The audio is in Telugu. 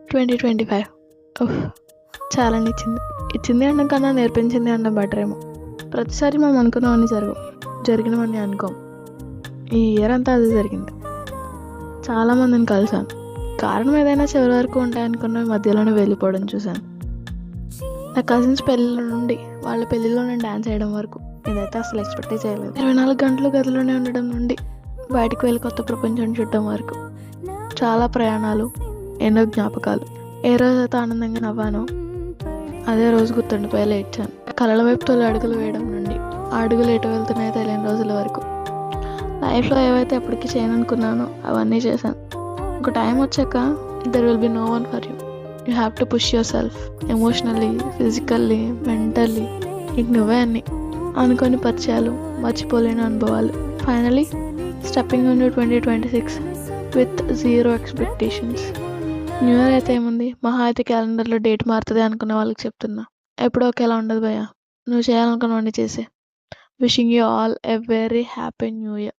2025 ఓహ్! చాలానే ఇచ్చింది. ఇచ్చింది అనడం కన్నా నేర్పించింది అనడం బెటర్ ఏమో. ప్రతిసారి మనం అనుకున్నవన్నీ జరగవు. జరిగినవన్నీ అనుకోం. ఈ ఇయర్ అంతా అదే జరిగింది. చాలామందిని కలిసాను. కారణం ఏదైనా చివరి వరకు ఉంటాయనుకున్నవి మధ్యలోనే వెళ్ళిపోవడం చూశాను. నా కజిన్స్ పెళ్ళిళ్ళ నుండి వాళ్ళ పెళ్ళిలో నేను డాన్స్ చేయడం వరకు ఇదైతే అసలు ఎక్స్పెక్టే చేయలేదు. 24 గంటలు గదిలోనే ఉండడం నుండి బయటకు వెళ్ళి కొత్త ప్రపంచం చూడడం వరకు చాలా ప్రయాణాలు, ఎన్నో జ్ఞాపకాలు. ఏ రోజైతే ఆనందంగా నవ్వానో అదే రోజు గుర్తుండిపోయేలా ఏడ్చాను. కళల వైపు తొలి అడుగులు వేయడం నుండి ఆ అడుగులు ఎటు వెళ్తున్నాయో తెలియని రోజుల వరకు లైఫ్లో ఏవైతే ఎప్పటికీ చేయననుకున్నానో అవన్నీ చేశాను. ఒక టైం వచ్చాక there will be no one for you. You have to push yourself emotionally, physically, mentally. నీకు నువ్వే అన్ని అనుకోని పరిచయాలు, మర్చిపోలేని అనుభవాలు. Finally stepping in 2026 with zero expectations. New year అయితే ఏముంది, మహా అయితే క్యాలెండర్లో డేట్ మారుతుంది అనుకున్న వాళ్ళకి చెప్తున్నా, ఎప్పుడూ ఒకేలా ఉండదు భయ్యా. నువ్వు చేయాలనుకున్నవన్నీ చేసే. Wishing you all a very happy new year.